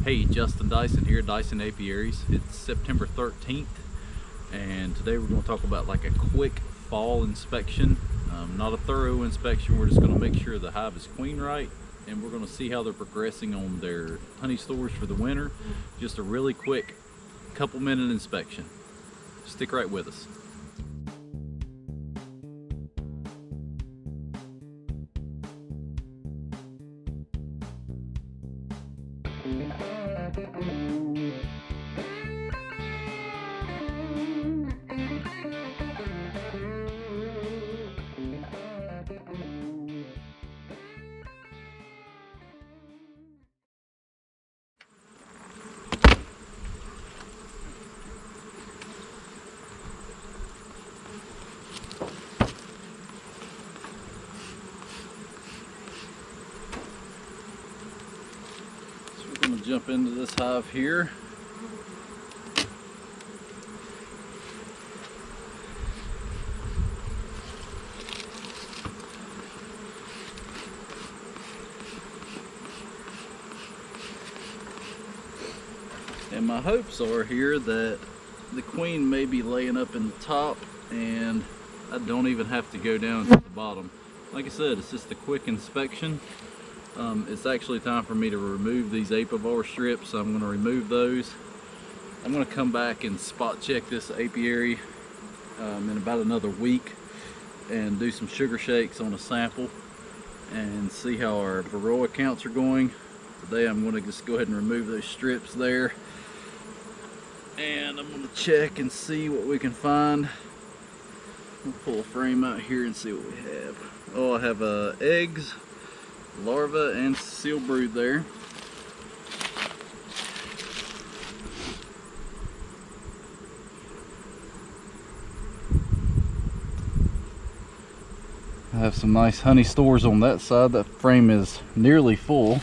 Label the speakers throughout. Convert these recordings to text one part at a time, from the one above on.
Speaker 1: Hey, Justin Dyson here, Dyson Apiaries. It's September 13th, and today we're going to talk about like a quick fall inspection. Not a thorough inspection. We're just going to make sure the hive is queen right, and we're going to see how they're progressing on their honey stores for the winter. Just a really quick couple-minute inspection. Stick right with us. I'm going to jump into this hive here. And my hopes are here that the queen may be laying up in the top and I don't even have to go down to the bottom. Like I said, it's just a quick inspection. It's actually time for me to remove these apivar strips, so I'm going to remove those. I'm going to come back and spot check this apiary in about another week and do some sugar shakes on a sample and see how our varroa counts are going. Today I'm going to just go ahead and remove those strips there, and I'm going to check and see what we can find. We'll pull a frame out here and see what we have. Oh, I have eggs, larvae, and seal brood there. I have some nice honey stores on that side. That frame is nearly full.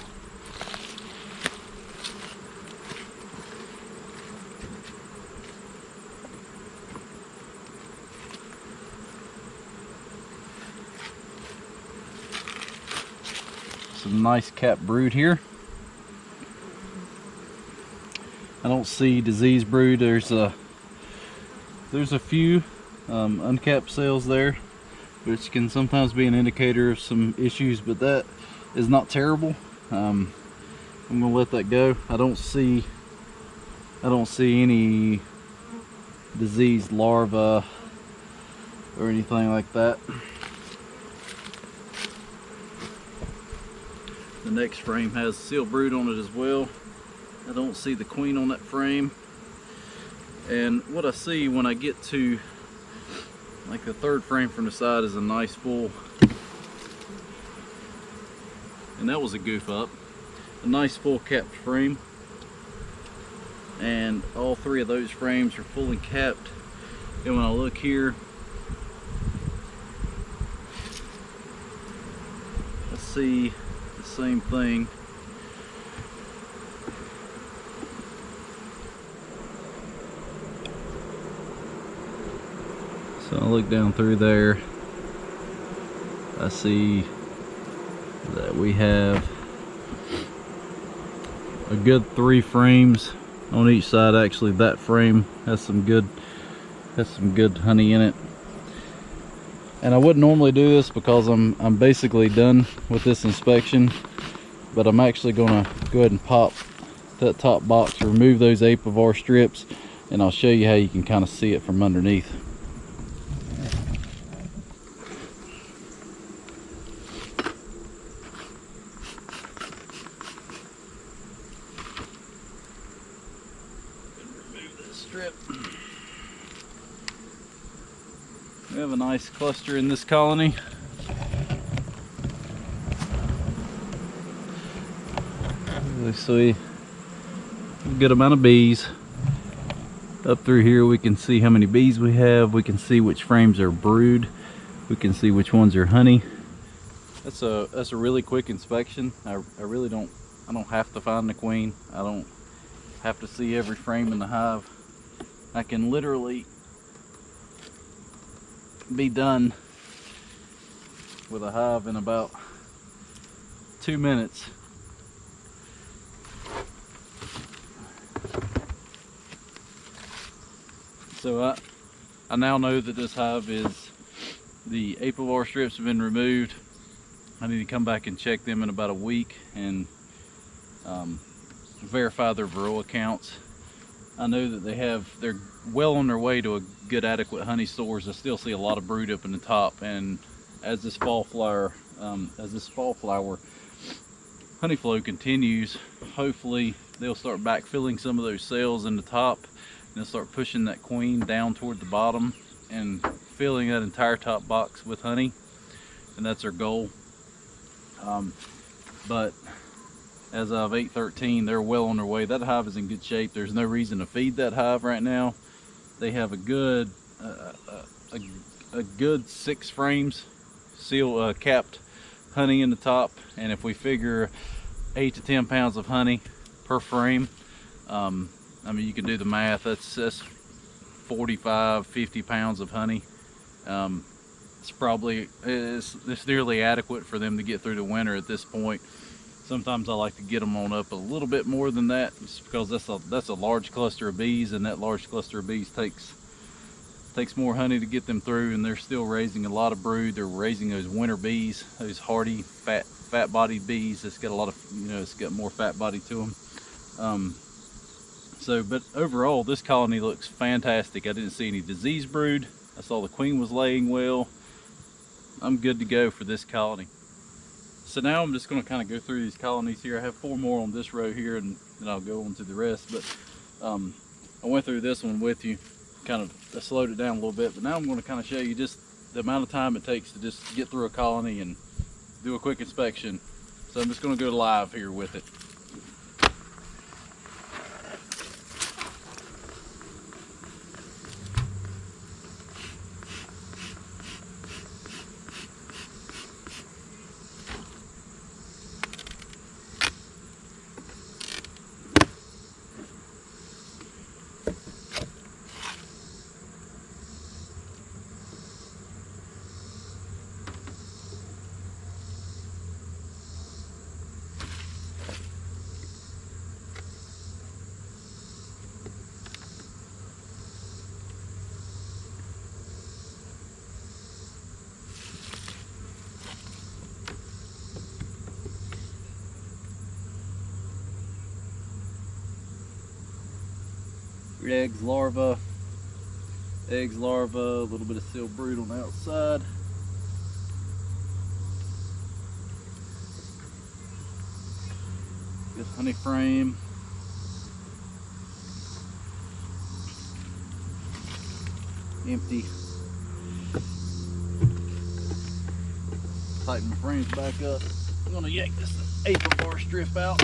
Speaker 1: Some nice capped brood here. I don't see disease brood. There's a few uncapped cells there, which can sometimes be an indicator of some issues, but that is not terrible. I'm gonna let that go. I don't see any diseased larvae or anything like that. The next frame has seal brood on it as well. I don't see the queen on that frame. And what I see when I get to like the third frame from the side is a nice full, and that was a goof up, a nice full capped frame. And all three of those frames are fully capped. And when I look here, I see same thing. So I look down through there, I see that we have a good 3 frames on each side. Actually, that frame has some good honey in it. And I wouldn't normally do this because I'm basically done with this inspection, but I'm actually gonna go ahead and pop that top box, remove those apivar strips, and I'll show you how you can kind of see it from underneath. Remove this strip. We have a nice cluster in this colony. See a good amount of bees. Up through here we can see how many bees we have. We can see which frames are brood. We can see which ones are honey. That's a really quick inspection. I don't have to find the queen. I don't have to see every frame in the hive. I can literally be done with a hive in about 2 minutes. So I now know that this hive is, the apivar strips have been removed. I need to come back and check them in about a week and verify their varroa counts. I know that they're well on their way to a good adequate honey stores. I still see a lot of brood up in the top, and as this fall flower honey flow continues, hopefully they'll start backfilling some of those cells in the top, and they'll start pushing that queen down toward the bottom and filling that entire top box with honey, and that's our goal. But as of 8/13, they're well on their way. That hive is in good shape. There's no reason to feed that hive right now. They have a good 6 frames capped honey in the top, and if we figure 8 to 10 pounds of honey per frame, I mean, you can do the math. That's 45, 50 pounds of honey. It's nearly adequate for them to get through the winter at this point. Sometimes I like to get them on up a little bit more than that, just because that's a large cluster of bees, and that large cluster of bees takes more honey to get them through, and they're still raising a lot of brood. They're raising those winter bees, those hardy fat-bodied bees. It's got a lot of, it's got more fat body to them. But overall, this colony looks fantastic. I didn't see any disease brood. I saw the queen was laying well. I'm good to go for this colony. So now I'm just going to kind of go through these colonies here. I have 4 more on this row here, and then I'll go on to the rest. But I went through this one with you, kind of slowed it down a little bit. But now I'm going to kind of show you just the amount of time it takes to just get through a colony and do a quick inspection. So I'm just going to go live here with it. Eggs, larva, a little bit of sealed brood on the outside. Good honey frame. Empty. Tighten the frames back up. I'm gonna yank this apivar strip out.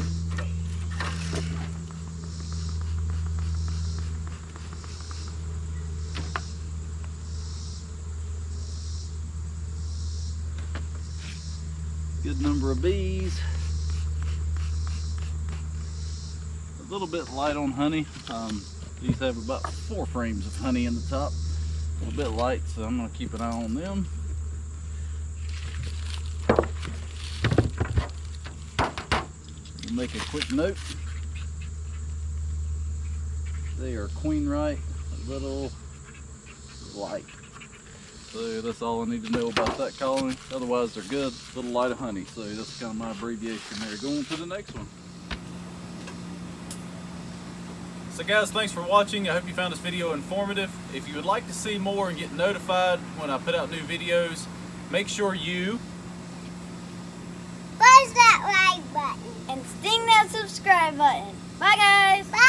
Speaker 1: Good number of bees. A little bit light on honey. These have about 4 frames of honey in the top. A little bit light, so I'm going to keep an eye on them. We'll make a quick note. They are queen right, a little light. So that's all I need to know about that colony. Otherwise, they're good. A little light of honey. So that's kind of my abbreviation there. Going to the next one. So guys, thanks for watching. I hope you found this video informative. If you would like to see more and get notified when I put out new videos, make sure you
Speaker 2: press that like button and sting that subscribe button. Bye guys. Bye.